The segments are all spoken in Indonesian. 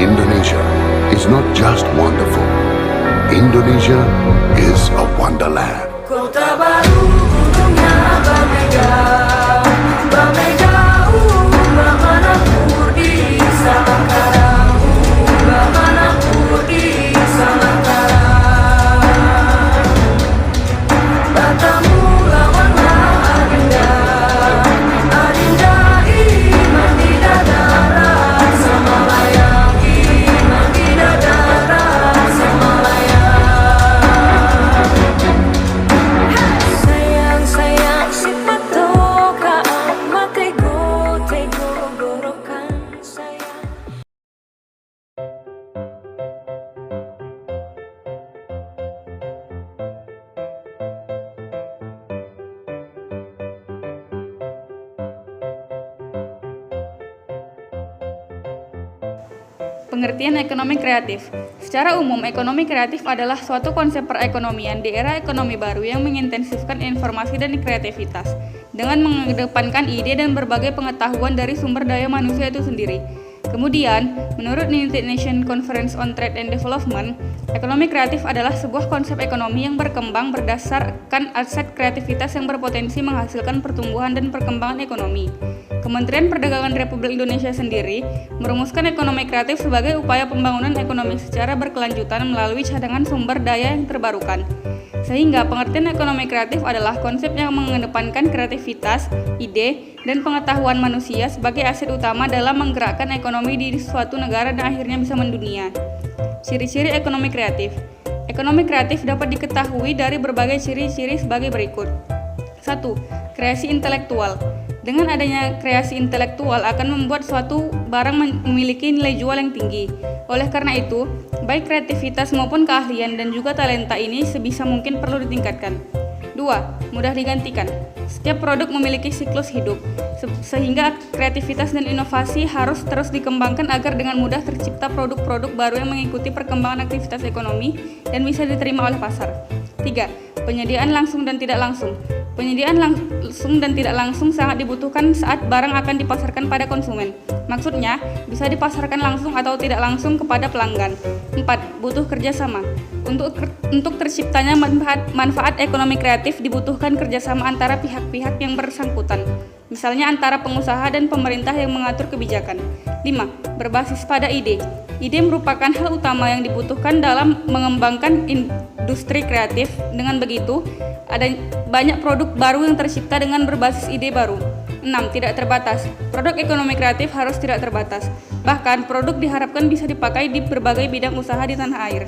Indonesia is not just wonderful. Indonesia is a wonderland. Kota baru gunungnya berbeda, berbeda bagaimana di Salangkarang, bagaimana di Salangkarang. Bertemu lawanlah Adinda, Adinda iman di dadaran sama layang, iman di dadaran sama layang. Sayang sayang si patoka makai go tego gorokan sayang. Pengertian ekonomi kreatif. Secara umum, ekonomi kreatif adalah suatu konsep perekonomian di era ekonomi baru yang mengintensifkan informasi dan kreativitas dengan mengedepankan ide dan berbagai pengetahuan dari sumber daya manusia itu sendiri. Kemudian, menurut United Nations Conference on Trade and Development, ekonomi kreatif adalah sebuah konsep ekonomi yang berkembang berdasarkan aset kreativitas yang berpotensi menghasilkan pertumbuhan dan perkembangan ekonomi. Kementerian Perdagangan Republik Indonesia sendiri merumuskan ekonomi kreatif sebagai upaya pembangunan ekonomi secara berkelanjutan melalui cadangan sumber daya yang terbarukan. Sehingga pengertian ekonomi kreatif adalah konsep yang mengedepankan kreativitas, ide, dan pengetahuan manusia sebagai aset utama dalam menggerakkan ekonomi di suatu negara dan akhirnya bisa mendunia. Ciri-ciri ekonomi kreatif. Ekonomi kreatif dapat diketahui dari berbagai ciri-ciri sebagai berikut. 1. Kreasi intelektual. Dengan adanya kreasi intelektual akan membuat suatu barang memiliki nilai jual yang tinggi. Oleh karena itu, baik kreativitas maupun keahlian dan juga talenta ini sebisa mungkin perlu ditingkatkan. 2. Mudah digantikan. Setiap produk memiliki siklus hidup, sehingga kreativitas dan inovasi harus terus dikembangkan agar dengan mudah tercipta produk-produk baru yang mengikuti perkembangan aktivitas ekonomi dan bisa diterima oleh pasar. 3. Penyediaan langsung dan tidak langsung. Penyediaan langsung dan tidak langsung sangat dibutuhkan saat barang akan dipasarkan pada konsumen. Maksudnya, bisa dipasarkan langsung atau tidak langsung kepada pelanggan. 4. Butuh kerjasama. Untuk terciptanya manfaat ekonomi kreatif dibutuhkan kerjasama antara pihak-pihak yang bersangkutan. Misalnya antara pengusaha dan pemerintah yang mengatur kebijakan. 5. Berbasis pada ide. Ide merupakan hal utama yang dibutuhkan dalam mengembangkan industri kreatif. Dengan begitu, ada banyak produk baru yang tercipta dengan berbasis ide baru. 6. Tidak terbatas. Produk ekonomi kreatif harus tidak terbatas. Bahkan, produk diharapkan bisa dipakai di berbagai bidang usaha di tanah air.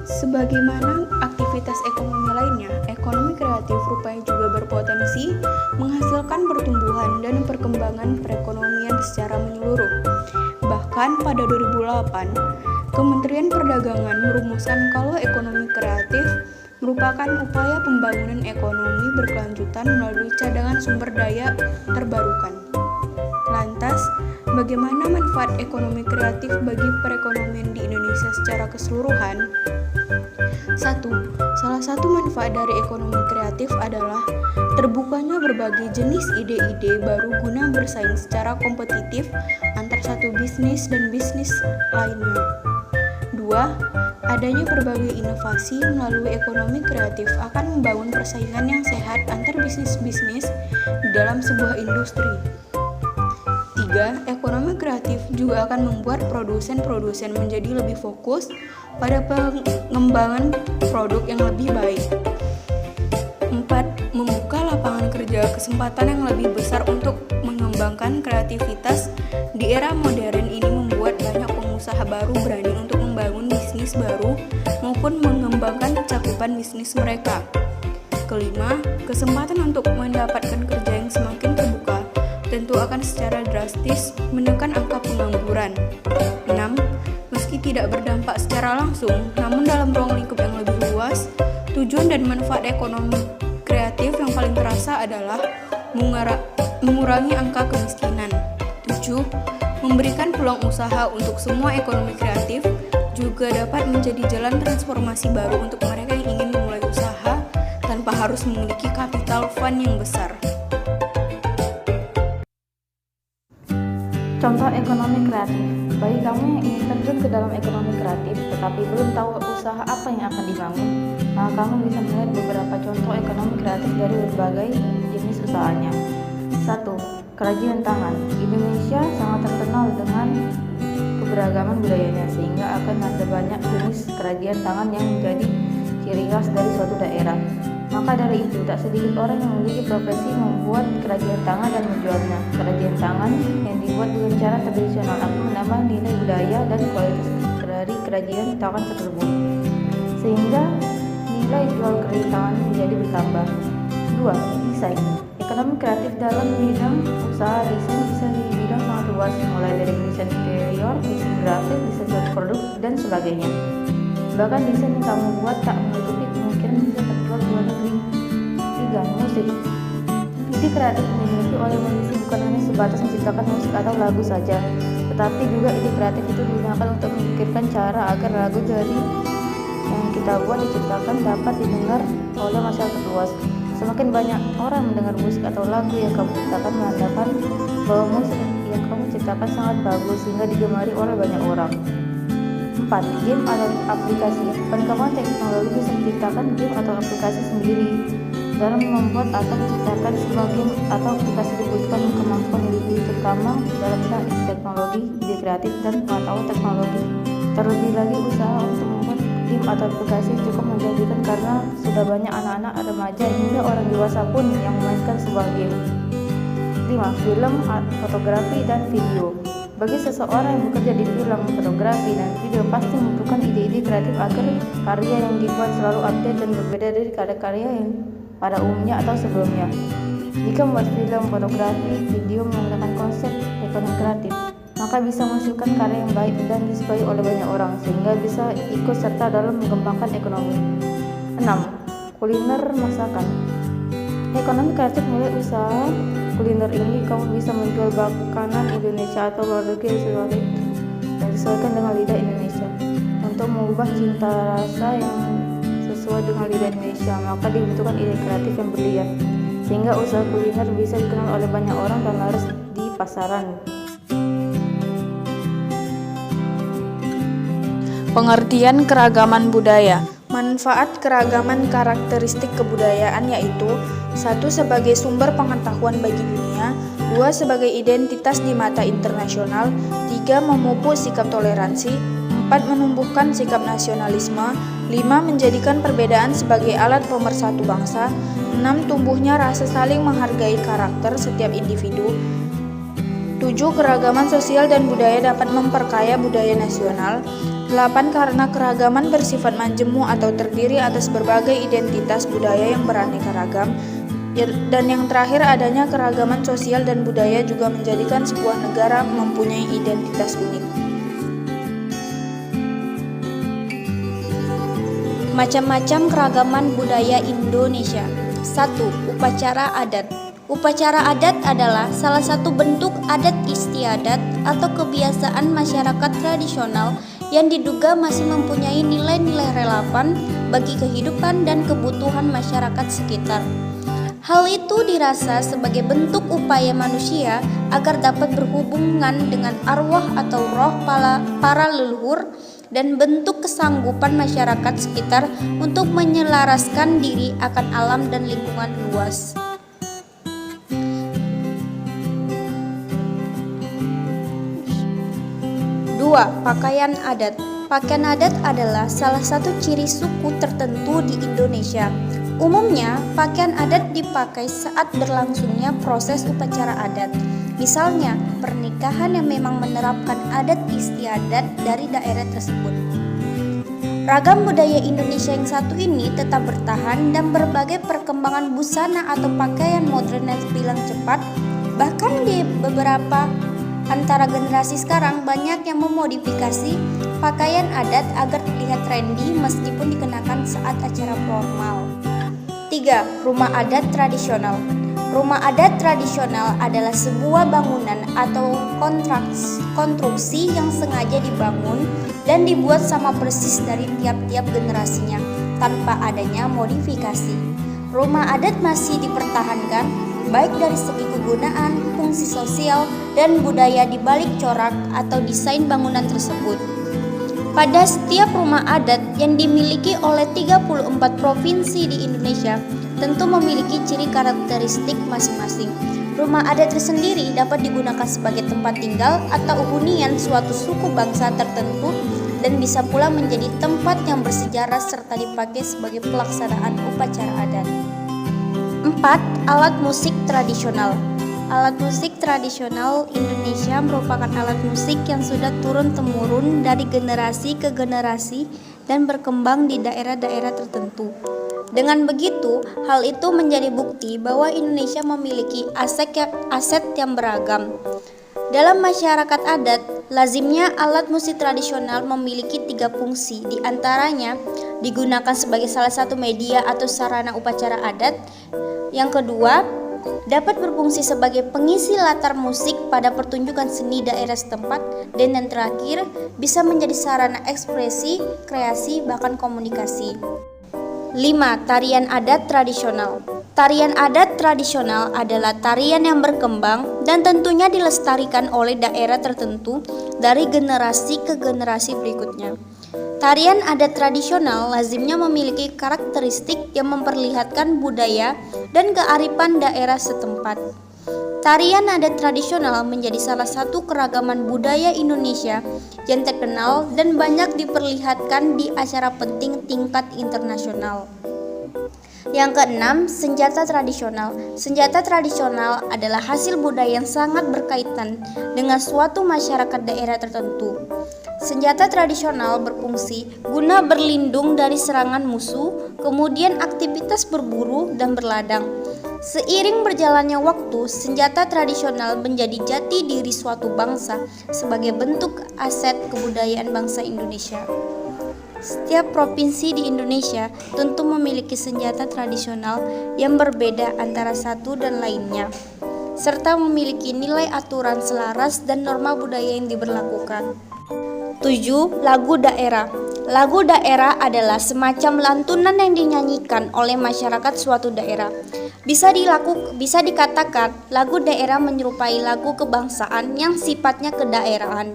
Sebagaimana aktivitas ekonomi lainnya, ekonomi kreatif rupanya juga berpotensi menghasilkan pertumbuhan dan perkembangan perekonomian secara menyeluruh. Bahkan pada 2008, Kementerian Perdagangan merumuskan kalau ekonomi kreatif merupakan upaya pembangunan ekonomi berkelanjutan melalui cadangan sumber daya terbarukan. Lantas, bagaimana manfaat ekonomi kreatif bagi perekonomian di Indonesia secara keseluruhan? 1. Salah satu manfaat dari ekonomi kreatif adalah terbukanya berbagai jenis ide-ide baru guna bersaing secara kompetitif antar satu bisnis dan bisnis lainnya. 2. Adanya berbagai inovasi melalui ekonomi kreatif akan membangun persaingan yang sehat antar bisnis-bisnis di dalam sebuah industri. 3. Ekonomi kreatif juga akan membuat produsen-produsen menjadi lebih fokus pada pengembangan produk yang lebih baik. 4. Membuka lapangan kerja kesempatan yang lebih besar untuk mengembangkan kreativitas di era modern ini membuat banyak pengusaha baru berani untuk membangun bisnis baru maupun mengembangkan cakupan bisnis mereka. Kelima, kesempatan untuk mendapatkan kerja yang semakin terbuka tentu akan secara drastis menekan angka pengangguran. 6. Meski tidak berdampak secara langsung, namun dalam ruang lingkup yang lebih luas, tujuan dan manfaat ekonomi kreatif yang paling terasa adalah mengurangi angka kemiskinan. 7. Memberikan peluang usaha untuk semua ekonomi kreatif juga dapat menjadi jalan transformasi baru untuk mereka yang ingin memulai usaha tanpa harus memiliki kapital fund yang besar. Contoh ekonomi kreatif. Bagi kamu yang ingin terjun ke dalam ekonomi kreatif tetapi belum tahu usaha apa yang akan dibangun, maka kamu bisa melihat beberapa contoh ekonomi kreatif dari berbagai jenis usahanya. 1. Kerajinan tangan. Indonesia sangat terkenal dengan keberagaman budayanya, sehingga akan ada banyak jenis kerajinan tangan yang menjadi ciri khas dari suatu daerah. Maka dari itu, tak sedikit orang yang memiliki profesi membuat kerajinan tangan dan menjualnya. Kerajinan tangan yang dibuat dengan cara tradisional akan menambah nilai budaya dan kualitas dari kerajinan tangan tersebut, sehingga nilai jual kerajinan tangan menjadi bertambah. 2. Desain. Ekonomi kreatif dalam bidang usaha desain bisa di bidang sangat luas, mulai dari desain interior, desain grafik, desain produk, dan sebagainya. Bahkan desain yang kamu buat tak menutupi kemungkinan bisa terjual di luar negeri. 3. Musik. Ide kreatif yang dimiliki oleh musisi bukan hanya sebatas menciptakan musik atau lagu saja, tetapi juga ide kreatif itu digunakan untuk memikirkan cara agar lagu dari yang kita buat diciptakan dapat didengar oleh masyarakat luas. Semakin banyak orang mendengar musik atau lagu yang kamu ciptakan, menandakan bahwa musik yang kamu ciptakan sangat bagus sehingga digemari oleh banyak orang. 4. Game atau aplikasi. Perkembangan teknologi bisa menciptakan game atau aplikasi sendiri. Dalam membuat atau menciptakan sebuah game atau aplikasi dibutuhkan kemampuan lebih, terutama dalam bidang teknologi, ide kreatif, dan pengetahuan teknologi. Terlebih lagi, usaha untuk membuat game atau aplikasi cukup menjanjikan karena sudah banyak anak-anak, remaja, hingga orang dewasa pun yang memainkan sebuah game. 5. Film, fotografi, dan video. Bagi seseorang yang bekerja di film, fotografi, dan video pasti membutuhkan ide-ide kreatif agar karya yang dibuat selalu update dan berbeda dari karya-karya yang pada umumnya atau sebelumnya. Jika membuat film, fotografi, video menggunakan konsep ekonomi kreatif, maka bisa menghasilkan karya yang baik dan disukai oleh banyak orang, sehingga bisa ikut serta dalam mengembangkan ekonomi. 6. Kuliner masakan. Ekonomi kreatif mulai usaha kuliner ini. Kamu bisa menjual makanan Indonesia atau luar negeri yang disesuaikan dengan lidah Indonesia. Untuk mengubah cita rasa yang sesuai dengan lidah Indonesia, maka dibutuhkan ide kreatif yang brilian, sehingga usaha kuliner bisa dikenal oleh banyak orang dan laris di pasaran. Pengertian keragaman budaya. Manfaat keragaman karakteristik kebudayaan yaitu 1. Sebagai sumber pengetahuan bagi dunia, 2. Sebagai identitas di mata internasional, 3. Memupuk sikap toleransi, 4. Menumbuhkan sikap nasionalisme, 5. Menjadikan perbedaan sebagai alat pemersatu bangsa, 6. Tumbuhnya rasa saling menghargai karakter setiap individu, 7. Keragaman sosial dan budaya dapat memperkaya budaya nasional, 8. Karena keragaman bersifat majemuk atau terdiri atas berbagai identitas budaya yang beraneka ragam. Dan yang terakhir, adanya keragaman sosial dan budaya juga menjadikan sebuah negara mempunyai identitas unik. Macam-macam keragaman budaya Indonesia. 1. Upacara adat. Upacara adat adalah salah satu bentuk adat istiadat atau kebiasaan masyarakat tradisional yang diduga masih mempunyai nilai-nilai relevan bagi kehidupan dan kebutuhan masyarakat sekitar. Hal itu dirasa sebagai bentuk upaya manusia agar dapat berhubungan dengan arwah atau roh para leluhur dan bentuk kesanggupan masyarakat sekitar untuk menyelaraskan diri akan alam dan lingkungan luas. 2. Pakaian adat. Pakaian adat adalah salah satu ciri suku tertentu di Indonesia. Umumnya, pakaian adat dipakai saat berlangsungnya proses upacara adat. Misalnya, pernikahan yang memang menerapkan adat istiadat dari daerah tersebut. Ragam budaya Indonesia yang satu ini tetap bertahan dan berbagai perkembangan busana atau pakaian modern yang terbilang cepat. Bahkan di beberapa antara generasi sekarang banyak yang memodifikasi pakaian adat agar terlihat trendy meskipun dikenakan saat acara formal. 3. Rumah adat tradisional. Rumah adat tradisional adalah sebuah bangunan atau konstruksi yang sengaja dibangun dan dibuat sama persis dari tiap-tiap generasinya tanpa adanya modifikasi. Rumah adat masih dipertahankan baik dari segi kegunaan, fungsi sosial, dan budaya di balik corak atau desain bangunan tersebut. Pada setiap rumah adat yang dimiliki oleh 34 provinsi di Indonesia tentu memiliki ciri karakteristik masing-masing. Rumah adat tersendiri dapat digunakan sebagai tempat tinggal atau hunian suatu suku bangsa tertentu dan bisa pula menjadi tempat yang bersejarah serta dipakai sebagai pelaksanaan upacara adat. 4. Alat musik tradisional. Alat musik tradisional Indonesia merupakan alat musik yang sudah turun-temurun dari generasi ke generasi dan berkembang di daerah-daerah tertentu. Dengan begitu, hal itu menjadi bukti bahwa Indonesia memiliki aset yang beragam. Dalam masyarakat adat, lazimnya alat musik tradisional memiliki 3 fungsi, di antaranya digunakan sebagai salah satu media atau sarana upacara adat. Yang kedua, dapat berfungsi sebagai pengisi latar musik pada pertunjukan seni daerah setempat. Dan yang terakhir, bisa menjadi sarana ekspresi, kreasi, bahkan komunikasi. 5. Tarian adat tradisional. Tarian adat tradisional adalah tarian yang berkembang dan tentunya dilestarikan oleh daerah tertentu dari generasi ke generasi berikutnya. Tarian adat tradisional lazimnya memiliki karakteristik yang memperlihatkan budaya dan kearifan daerah setempat. Tarian adat tradisional menjadi salah satu keragaman budaya Indonesia yang terkenal dan banyak diperlihatkan di acara penting tingkat internasional. Yang keenam, senjata tradisional. Senjata tradisional adalah hasil budaya yang sangat berkaitan dengan suatu masyarakat daerah tertentu. Senjata tradisional berfungsi guna berlindung dari serangan musuh, kemudian aktivitas berburu dan berladang. Seiring berjalannya waktu, senjata tradisional menjadi jati diri suatu bangsa sebagai bentuk aset kebudayaan bangsa Indonesia. Setiap provinsi di Indonesia tentu memiliki senjata tradisional yang berbeda antara satu dan lainnya, serta memiliki nilai aturan selaras dan norma budaya yang diberlakukan. 7. Lagu daerah. Lagu daerah adalah semacam lantunan yang dinyanyikan oleh masyarakat suatu daerah. Bisa dikatakan lagu daerah menyerupai lagu kebangsaan yang sifatnya kedaerahan.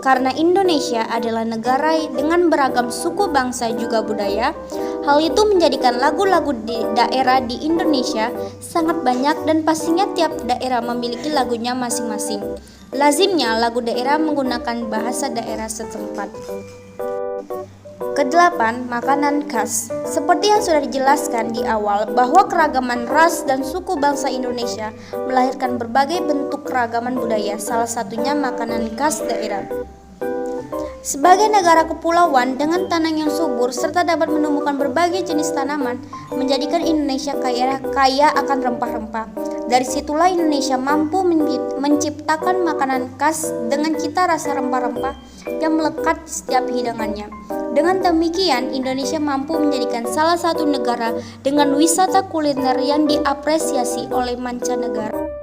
Karena Indonesia adalah negara dengan beragam suku bangsa juga budaya, hal itu menjadikan lagu-lagu di daerah di Indonesia sangat banyak dan pastinya tiap daerah memiliki lagunya masing-masing. Lazimnya lagu daerah menggunakan bahasa daerah setempat. Kedelapan, makanan khas. Seperti yang sudah dijelaskan di awal bahwa keragaman ras dan suku bangsa Indonesia melahirkan berbagai bentuk keragaman budaya, salah satunya makanan khas daerah. Sebagai negara kepulauan dengan tanah yang subur serta dapat menemukan berbagai jenis tanaman, menjadikan Indonesia kaya akan rempah-rempah. Dari situlah Indonesia mampu menciptakan makanan khas dengan cita rasa rempah-rempah yang melekat di setiap hidangannya. Dengan demikian, Indonesia mampu menjadikan salah satu negara dengan wisata kuliner yang diapresiasi oleh mancanegara.